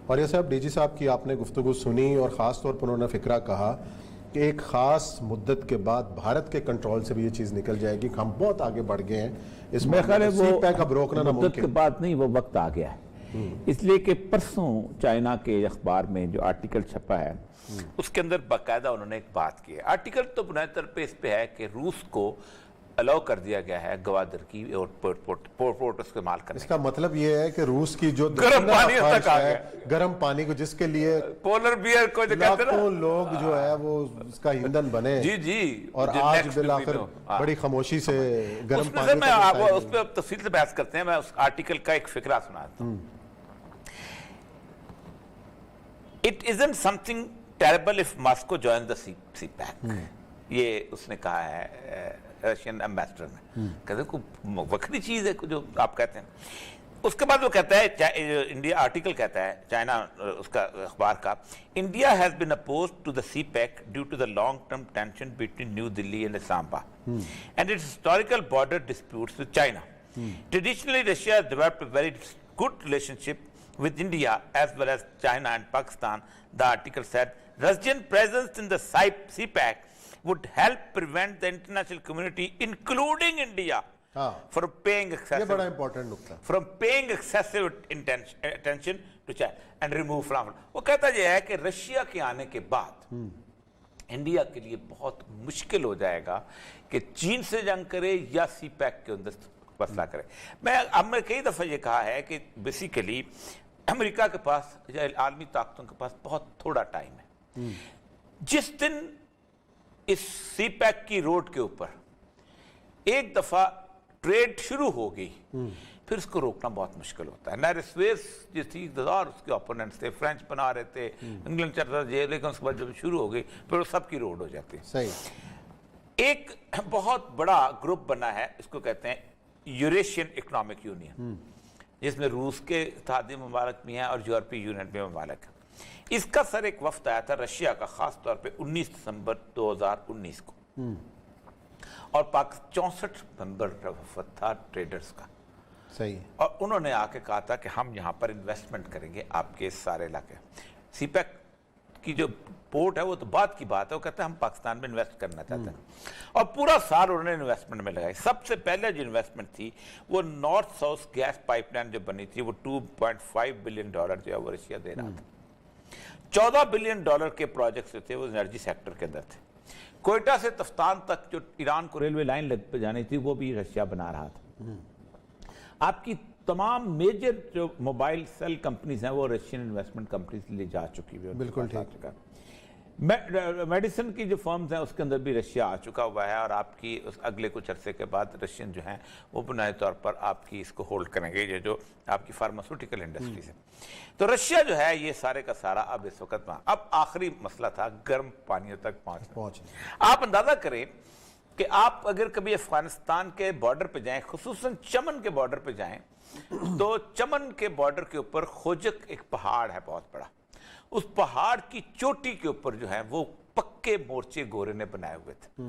اور یہ صاحب ڈی جی صاحب کی آپ نے گفتگو سنی اور خاص طور پر انہوں نے فکرہ کہا کہ ایک خاص مدت کے بعد بھارت کے کنٹرول سے بھی یہ چیز نکل جائے گی کہ ہم بہت آگے بڑھ گئے ہیں اس میں سی پیک اب روکنا ناممکن مدت کے بعد نہیں، وہ وقت آ گیا ہے، اس لیے کہ پرسوں چائنا کے اخبار میں جو آرٹیکل چھپا ہے اس کے اندر باقاعدہ انہوں نے ایک بات کی ہے. آرٹیکل تو بنیادی طور پہ اس پہ ہے کہ روس کو الاؤ کر دیا گیا ہے گوادر کی پورٹ استعمال کرنے. اس کا مطلب یہ ہے کہ روس کی جو گرم پانی تک آ گیا، گرم پانی کو جس کے لیے پولر بیئر کو لاکھوں لوگ جو ہے وہ اس کا ایندھن بنے، جی اور آج بالآخر بڑی خاموشی سے گرم پانی میں اس پہ تفصیل سے بحث کرتے ہیں. میں اس آرٹیکل کا ایک فقرہ سناتا ہوں. It isn't something terrible if Moscow joins the CPEC. یہ اس نے کہا ہے رشین ایمبیسڈر نے، کہتے ہیں کوئی وقتی چیز ہے جو آپ کہتے ہیں. اس کے بعد وہ کہتا ہے انڈیا، آرٹیکل کہتا ہے چائنا اس کا اخبار کا، India has been opposed to the CPEC due to the long term tension between New Delhi and Islamabad and its historical border disputes with China. Traditionally Russia has developed a very good relationship with India as well as China and Pakistan. The article said Russian presence in the CPEC would help prevent the international community, including India, from paying excessive attention to China and remove from. وہ کہتا یہ ہے کہ Russia کے آنے کے بعد India کے لیے بہت مشکل ہو جائے گا کہ چین سے جنگ کرے یا سی پیک کے اندر مسئلہ کرے. ہم نے کئی دفعہ یہ کہا ہے کہ بیسیکلی امریکہ کے پاس یا عالمی طاقتوں کے پاس بہت تھوڑا ٹائم ہے. جس دن اس سی پیک کی روڈ کے اوپر ایک دفعہ ٹریڈ شروع ہو گئی پھر اس کو روکنا بہت مشکل ہوتا ہے. نیرسویس جو تھی اور اس کے اپوننٹس تھے، فرینچ بنا رہے تھے، انگلینڈ چل رہا تھا، لیکن اس کے بعد جب شروع ہو گئی پھر وہ سب کی روڈ ہو جاتی ہے. صحیح. ایک بہت بڑا گروپ بنا ہے، اس کو کہتے ہیں یوریشین اکنامک یونین، جس میں روس کے اتحادی ممالک بھی ہیں اور یورپی یونین میں ممالک ہیں. اس کا سر ایک وفد آیا تھا رشیا کا، خاص طور پہ 19 دسمبر 2019 کو، اور 64 ممبر وفد تھا ٹریڈرز کا. صحیح. اور انہوں نے آ کے کہا تھا کہ ہم یہاں پر انویسٹمنٹ کریں گے آپ کے سارے علاقے. سی پیک کی جو پورٹ ہے وہ تو بات کی بات ہے، وہ کہتے ہیں ہم پاکستان میں انویسٹ کرنا چاہتے ہیں، اور پورا سال انہوں نے انویسٹمنٹ میں لگائی. سب سے پہلے جو انویسٹمنٹ تھی وہ north south gas pipeline جو بنی تھی، وہ $2.5 بلین جو ہے وہ رشیا دے رہا تھا. $14 بلین کے پروجیکٹس جو تھے وہ انرجی سیکٹر کے اندر تھے. کوئٹہ سے تفتان تک جو ایران کو ریلوے لائن لگ پہ جانی تھی وہ بھی رشیا بنا رہا تھا. آپ کی تمام میجر جو موبائل سیل کمپنیز ہیں وہ رشین انویسٹمنٹ کمپنیز لے جا چکی ہوئی. بالکل ٹھیک. میڈیسن کی جو فرمز ہیں اس کے اندر بھی رشیا آ چکا ہوا ہے، اور آپ کی اس اگلے کچھ عرصے کے بعد رشین جو ہیں وہ بنیادی طور پر آپ کی اس کو ہولڈ کریں گے، یہ جو آپ کی فارماسیوٹیکل انڈسٹریز ہے. تو رشیا جو ہے یہ سارے کا سارا اب اس وقت اب آخری مسئلہ تھا گرم پانیوں تک پہنچنا. آپ اندازہ کریں کہ آپ اگر کبھی افغانستان کے بارڈر پہ جائیں، خصوصاً چمن کے بارڈر پہ جائیں، تو چمن کے بارڈر کے اوپر خوجک ایک پہاڑ ہے بہت بڑا. اس پہاڑ کی چوٹی کے اوپر جو ہے وہ پکے مورچے گورے نے بنائے ہوئے تھے،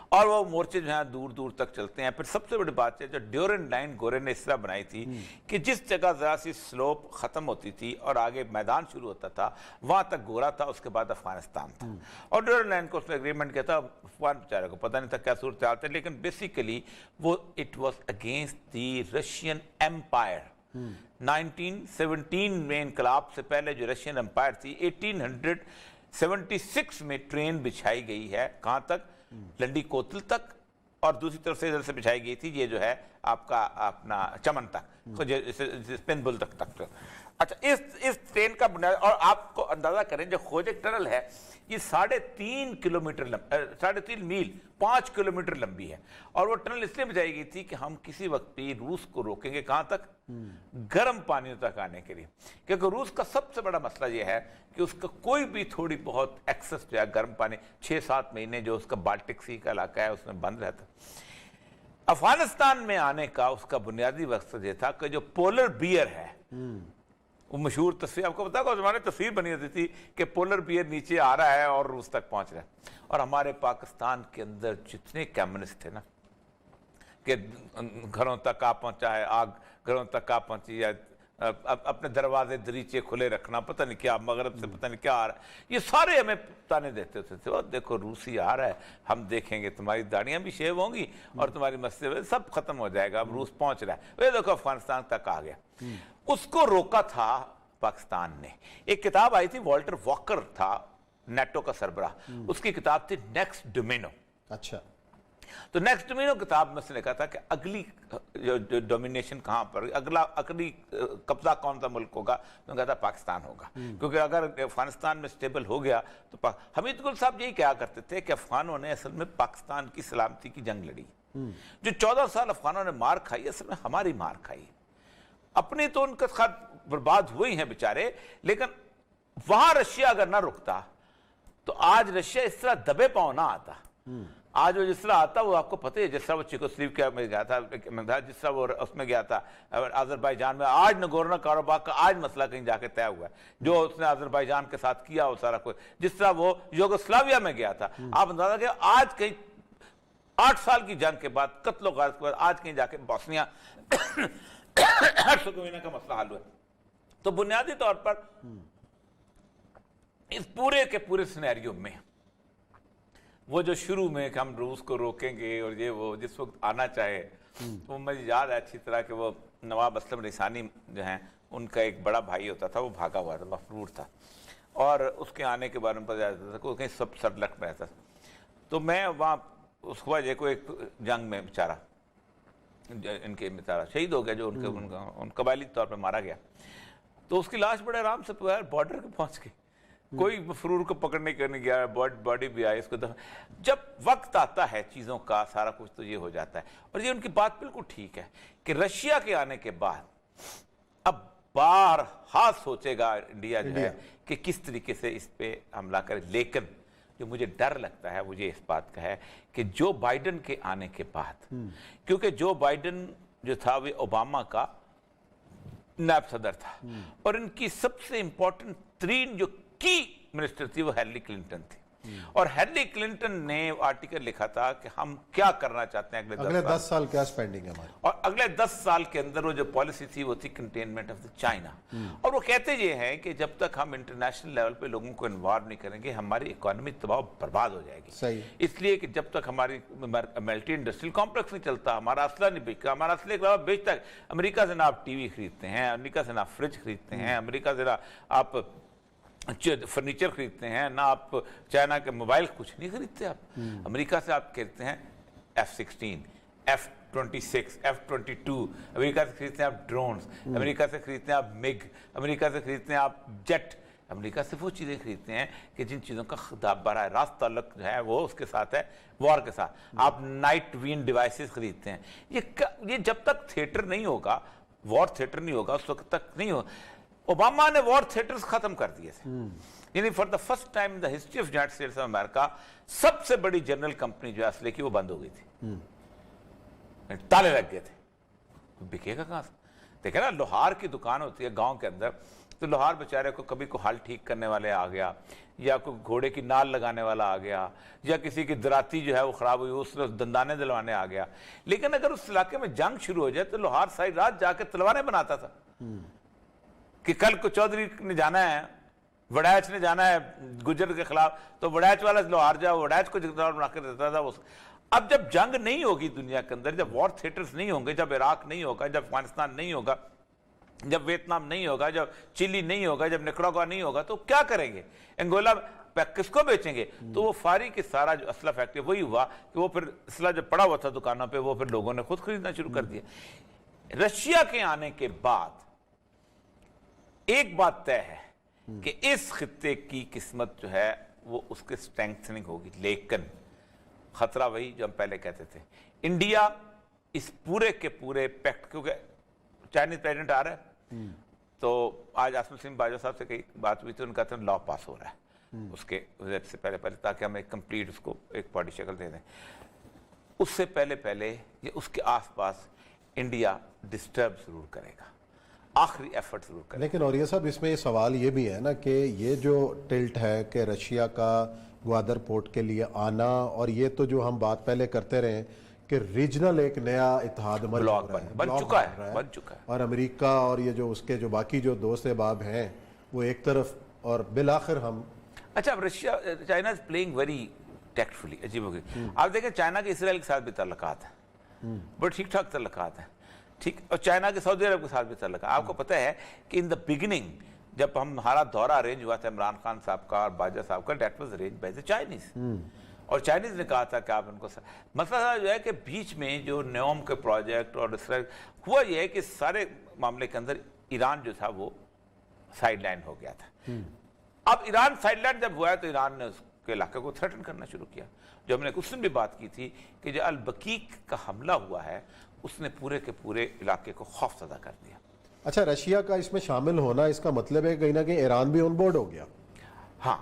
اور وہ مورچے جو ہیں دور دور تک چلتے ہیں. پھر سب سے بڑی بات ہے جو ڈیورنٹ لائن گورے نے اس طرح بنائی تھی کہ جس جگہ ذرا سی سلوپ ختم ہوتی تھی اور آگے میدان شروع ہوتا تھا وہاں تک گورا تھا، اس کے بعد افغانستان تھا. اور ڈیورنٹ لائن کو اس نے اگریمنٹ کیا تھا، افغان بیچارے کو پتہ نہیں تھا کیا صورتحال تھی، لیکن بیسیکلی وہ it was against the Russian empire. 1917 میں انقلاب سے پہلے جو رشین امپائر تھی، 1876 میں ٹرین بچھائی گئی ہے کہاں تک؟ لنڈی کوتل تک، اور دوسری طرف سے ادھر سے بچھائی گئی تھی یہ جو ہے آپ کا اپنا چمن تک، اسپن بل تک. اچھا، اس ٹرین کا بنیاد، اور آپ کو اندازہ کریں جو خوجک ٹنل ہے یہ 3.5 کلومیٹر 3.5 میل 5 کلومیٹر لمبی ہے، اور وہ ٹنل اس لیے بچائی گئی تھی کہ ہم کسی وقت بھی روس کو روکیں گے کہاں تک؟ گرم پانیوں تک آنے کے لیے. کیونکہ روس کا سب سے بڑا مسئلہ یہ ہے کہ اس کا کوئی بھی تھوڑی بہت ایکسس جو ہے گرم پانی 6-7 مہینے جو اس کا بالٹک سی کا علاقہ ہے اس میں بند رہتا. افغانستان میں آنے کا اس کا بنیادی مقصد یہ تھا کہ جو پولر بیئر ہے، وہ مشہور تصویر آپ کو پتا ہے، زمانے تتصویر بنی ہوتی تھی کہ پولر بیئر نیچے آ رہا ہے اور روس تک پہنچ رہا ہے. اور ہمارے پاکستان کے اندر جتنے کمیونسٹ تھے نا کہ گھروں تک آپ پہنچا ہے آگ، گھروں تک آپ پہنچی ہے اپنے دروازے دریچے کھلے رکھنا، پتہ نہیں کیا مغرب سے پتہ نہیں کیا آ رہا ہے، یہ سارے ہمیں تانے دیتے تھے، اور دیکھو روسی آ رہا ہے، ہم دیکھیں گے تمہاری داڑیاں بھی شیو ہوں گی اور تمہاری مسجد سب ختم ہو جائے گا، اب روس پہنچ رہا ہے، یہ دیکھو افغانستان تک آ گیا۔ اس کو روکا تھا پاکستان نے۔ ایک کتاب آئی تھی، والٹر واکر تھا نیٹو کا سربراہ، اس کی کتاب تھی نیکسٹ ڈومینو۔ اچھا، تو نیکسٹ ڈومینو کتاب میں سے لکھا تھا کہ اگلی جو ڈومینیشن کہاں پر، اگلی قبضہ کون سا ملک ہوگا، تو کہتا پاکستان ہوگا، کیونکہ اگر افغانستان میں سٹیبل ہو گیا تو حمید گل صاحب یہی کہا کرتے تھے کہ افغانوں نے اصل میں پاکستان کی سلامتی کی جنگ لڑی، جو 14 سال افغانوں نے مار کھائی، اصل میں ہماری مار کھائی، اپنی تو ان کا خط برباد ہوئی ہیں بیچارے، لیکن وہاں رشیا اگر نہ رکتا تو آج رشیا اس طرح دبے پاؤں نہ آتا۔ آج وہ جس طرح آتا، وہ آپ کو پتہ ہے، جس طرح وہ چیکوسلوواکیا میں گیا تھا، جس طرح وہ اس میں گیا تھا آذربائیجان میں، آج نگورنو کاراباخ کا آج مسئلہ کہیں جا کے طے ہوا ہے، جو اس نے آذربائیجان کے ساتھ کیا وہ سارا کچھ، جس طرح وہ یوگوسلاویا میں گیا تھا، آپ اندازہ کہ آج کہیں 8 سال کی جنگ کے بعد، قتل و غارت کے بعد، آج کہیں جا کے بوسنیا ہرزیگووینا کا مسئلہ حل ہوا ہے۔ تو بنیادی طور پر اس پورے کے پورے سینیریو میں وہ جو شروع میں کہ ہم روس کو روکیں گے اور یہ وہ جس وقت آنا چاہے، تو مجھے یاد ہے اچھی طرح کہ وہ نواب اسلم رسانی جو ہیں ان کا ایک بڑا بھائی ہوتا تھا، وہ بھاگا ہوا تھا، مفرور تھا، اور اس کے آنے کے بارے میں پتہ چلتا تھا کہ وہ کہیں سب سرلٹ میں رہتا تھا۔ تو میں وہاں اس کو وجہ کو ایک جنگ میں بیچارہ ان کے بیچارہ شہید ہو گیا، جو ان قبائلی طور پہ مارا گیا، تو اس کی لاش بڑے آرام سے بارڈر کے پہنچ گئی، کوئی مفرور کو پکڑنے کے نہیں گیا، باڈی بھی آئی، اس کو جب وقت آتا ہے چیزوں کا سارا کچھ تو یہ ہو جاتا ہے۔ اور یہ ان کی بات بالکل ٹھیک ہے کہ رشیا کے آنے کے بعد اب بارہا سوچے گا انڈیا جو ہے کہ کس طریقے سے اس پہ حملہ کرے، لیکن جو مجھے ڈر لگتا ہے وہ یہ اس بات کا ہے کہ جو بائیڈن کے آنے کے بعد، کیونکہ جو بائیڈن جو تھا وہ اوباما کا نائب صدر تھا، اور ان کی سب سے امپورٹنٹ ترین جو کی منسٹر تھی وہ ہیلری کلنٹن تھی، اور ہیلری کلنٹن نے آرٹیکل لکھا تھا کہ ہم کیا کرنا چاہتے ہیں اگلے 10 سال کیا سپینڈنگ ہے ہماری، اور اگلے 10 سال کے اندر وہ جو پالیسی تھی وہ تھی کنٹینمنٹ آف دا چائنا، اور وہ کہتے یہ ہیں کہ جب تک ہم انٹرنیشنل لیول پہ لوگوں کو انوالو نہیں کریں گے ہماری اکانومی تباہ برباد ہو جائے گی۔ صحیح، اس لیے کہ جب تک ہماری ملٹی انڈسٹریل کمپلیکس نہیں چلتا، ہمارا اسلحہ نہیں بیچتا، ہمارا اسلحے کے علاوہ بیچتا ہے، امریکہ سے نہ آپ ٹی وی خریدتے ہیں، امریکہ سے نہ آپ فریج خریدتے ہیں، امریکہ سے نہ آپ فرنیچر خریدتے ہیں، نہ آپ چائنا کے موبائل کچھ نہیں خریدتے، آپ امریکہ سے آپ کہتے ہیں F-16 F-26 F-22، امریکہ سے خریدتے ہیں آپ ڈرونز، امریکہ سے خریدتے ہیں آپ مگ، امریکہ سے خریدتے ہیں آپ جیٹ، امریکہ سے وہ چیزیں خریدتے ہیں کہ جن چیزوں کا براہ راست تعلق جو ہے وہ اس کے ساتھ ہے، وار کے ساتھ۔ آپ نائٹ وین ڈیوائسز خریدتے ہیں، یہ جب تک تھیٹر نہیں ہوگا، وار تھیٹر نہیں ہوگا، اس وقت تک نہیں ہوگا۔ اوباما نے وار تھیٹرز ختم کر دیے تھے، یعنی for the first time in the history of United States of America سب سے بڑی جنرل کمپنی جو ہے اسلحے کی وہ بند ہو گئی تھی، تالے لگ گئے تھے، بکے گا کہاں سے؟ دیکھیں نا، لوہار کی دکان ہوتی ہے گاؤں کے اندر، تو لوہار بیچارے کو کبھی کو ہل ٹھیک کرنے والے آ گیا، یا کوئی گھوڑے کی نال لگانے والا آ گیا، یا کسی کی دراتی جو ہے وہ خراب ہوئی اس نے دندانے دلوانے آ گیا، لیکن اگر اس علاقے میں جنگ شروع ہو جائے تو لوہار ساری رات جا کے تلواریں بناتا تھا کہ کل کو چودھری نے جانا ہے، وڈیچ نے جانا ہے گجر کے خلاف، تو وڈیچ والا لوہار جاؤ، وڈیچ کو تلوار بنا کے دیتا تھا۔ اب جب جنگ نہیں ہوگی دنیا کے اندر، جب وار تھیٹرز نہیں ہوں گے، جب عراق نہیں ہوگا، جب افغانستان نہیں ہوگا، جب ویتنام نہیں ہوگا، جب چلی نہیں ہوگا، جب نکراگوا نہیں ہوگا، تو کیا کریں گے؟ انگولا کس کو بیچیں گے؟ تو وہ فاری کے سارا جو اسلحہ فیکٹری وہی ہوا کہ وہ پھر اسلحہ جو پڑا ہوا تھا دکانوں پہ وہ پھر لوگوں نے خود خریدنا شروع کر دیا۔ رشیا کے آنے کے بعد ایک بات طے ہے کہ اس خطے کی قسمت جو ہے وہ اس کے سٹرینگتھنگ ہوگی، لیکن خطرہ وہی جو ہم پہلے کہتے تھے، انڈیا اس پورے کے پورے پیکٹ، کیونکہ چائنیز پریزیڈنٹ آ رہا ہے، تو آج آصم سنگھ باجوہ صاحب سے کئی بات ہوئی تھی، ان کا تو لا پاس ہو رہا ہے اس کے وزٹ سے پہلے تاکہ ہم ایک کمپلیٹ اس کو ایک باڈی شکل دے دیں، اس سے پہلے یہ اس کے آس پاس انڈیا ڈسٹرب ضرور کرے گا، آخری ایفرٹ ضرور کرے گا۔ لیکن اور یہ صاحب اس میں یہ سوال یہ بھی ہے نا کہ یہ جو ٹلٹ ہے کہ رشیا کا گوادر پورٹ کے لیے آنا، اور یہ تو جو ہم بات پہلے کرتے رہے کہ ریجنل ایک نیا اتحاد مرج ہو رہا ہے، بن چکا ہے اور امریکہ اور یہ جو اس کے جو باقی جو دوست احباب ہیں وہ ایک طرف، اور بالآخر ہم اچھا اب Russia China is playing very tactfully, عجیب ہو گئی. آپ دیکھیں چائنا کے اسرائیل کے ساتھ بھی تعلقات ہیں، بڑے ٹھیک ٹھاک تعلقات ہیں، ٹھیک، اور چائنا کے سعودی عرب کے ساتھ بھی تعلقات. آپ کو پتہ ہے کہ ان دا بگننگ جب ہمارا دورہ ارینج ہوا تھا عمران خان صاحب کا اور باجوہ صاحب کا، that was arrange by the Chinese, اور چائنیز نے کہا تھا کہ آپ ان کو مسئلہ جو ہے کہ بیچ میں جو نیوم کے پروجیکٹ اور اسرائیل ہوا یہ ہے کہ سارے معاملے کے اندر ایران جو تھا وہ سائیڈ لائن ہو گیا تھا. اب ایران سائیڈ لائن جب ہوا ہے تو ایران نے اس کے علاقے کو تھریٹن کرنا شروع کیا. جو ہم نے اس دن بھی بات کی تھی کہ جو البقیق کا حملہ ہوا ہے اس نے پورے کے پورے علاقے کو خوف زدہ کر دیا. اچھا رشیا کا اس میں شامل ہونا اس کا مطلب ہے کہیں نہ کہیں ایران بھی آن بورڈ ہو گیا. ہاں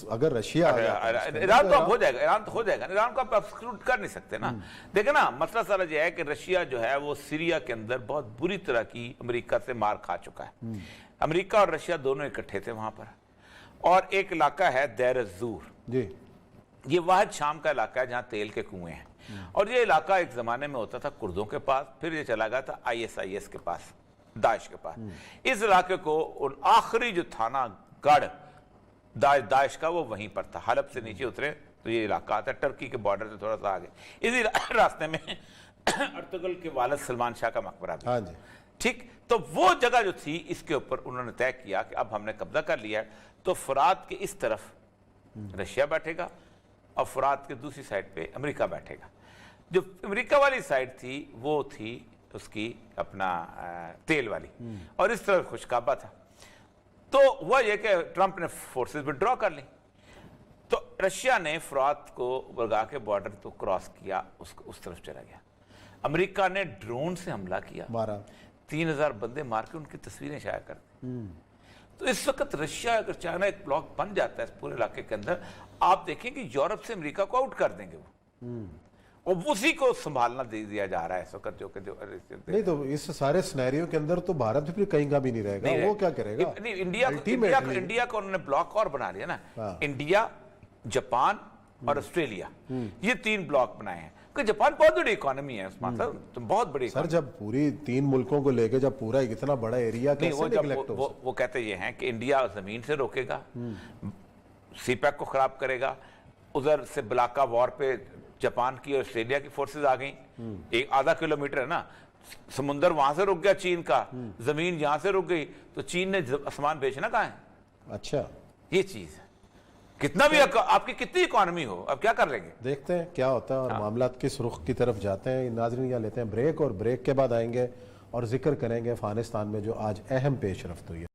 اگر رشیا ایران تو اب ہو جائے گا، ایران تو ہو جائے گا، ایران کو آپ ایکسکلوڈ کر نہیں سکتے نا. دیکھیں نا مسئلہ سارا یہ ہے کہ رشیا جو ہے وہ سیریا کے اندر بہت بری طرح کی امریکہ سے مار کھا چکا ہے. امریکہ اور رشیا دونوں اکٹھے تھے وہاں پر، اور ایک علاقہ ہے دیر الزور، جی یہ واحد شام کا علاقہ ہے جہاں تیل کے کنویں ہیں، اور یہ علاقہ ایک زمانے میں ہوتا تھا کردوں کے پاس، پھر یہ چلا گیا تھا IS کے پاس، داعش کے پاس. اس علاقے کو آخری جو تھانہ گڑھ داعش کا وہ وہیں پر تھا. حلب سے نیچے اترے تو یہ علاقہ آتا ہے ٹرکی کے بارڈر سے تھوڑا سا آگے. اسی راستے میں ارطغرل کے والد سلمان شاہ کا مقبرہ بھی. ہاں جی ٹھیک، تو وہ جگہ جو تھی اس کے اوپر انہوں نے طے کیا کہ اب ہم نے قبضہ کر لیا ہے، تو فرات کے اس طرف رشیا بیٹھے گا اور فرات کے دوسری سائڈ پہ امریکہ بیٹھے گا. جو امریکہ والی سائڈ تھی وہ تھی اس کی اپنا تیل والی، اور اس طرف خشکابہ تھا. تو وہ یہ کہ ٹرمپ نے فورسز وڈرا کر لیں، تو رشیا نے فرات کو برگا کے بارڈر تو کراس کیا، اس طرف چلا گیا. امریکہ نے ڈرون سے حملہ کیا، 3000 بندے مار کے ان کی تصویریں شائع کر دی. تو اس وقت رشیا اگر چائنا ایک بلاک بن جاتا ہے اس پورے علاقے کے اندر، آپ دیکھیں کہ یورپ سے امریکہ کو آؤٹ کر دیں گے وہ، اور اسی کو سنبھالنا دیا جا رہا ہے اس وقت. جو نہیں تو اس سارے سنیریو کے اندر تو بھارت بھی کہیں کا بھی نہیں رہے گا، وہ کیا کرے گا؟ انڈیا کو انہوں نے بلاک اور بنا لیا نا، انڈیا، جاپان اور آسٹریلیا، یہ 3 بلاک بنائے ہیں. کہ جاپان بہت بڑی اکانومی ہے، بہت بڑی. سر جب پوری 3 ملکوں کو لے کے جب پورا اتنا بڑا ایریا کیسے نیگلیکٹ ہو؟ وہ کہتے یہ ہیں کہ انڈیا زمین سے روکے گا، سی پیک کو خراب کرے گا. ادھر سے بلاکا وار پہ جاپان کی اور آسٹریلیا کی فورسز آ گئیں، ایک آدھا کلومیٹر ہے نا سمندر، وہاں سے رک گیا چین کا، زمین یہاں سے رک گئی، تو چین نے آسمان بیچنا کہاں ہے؟ اچھا یہ چیز کتنا بھی آپ کی کتنی اکانومی ہو، اب کیا کر لیں گے؟ دیکھتے ہیں کیا ہوتا ہے اور معاملات کس رخ کی طرف جاتے ہیں. ناظرین یہاں لیتے ہیں بریک، اور بریک کے بعد آئیں گے اور ذکر کریں گے افغانستان میں جو آج اہم پیش رفت ہوئی ہے.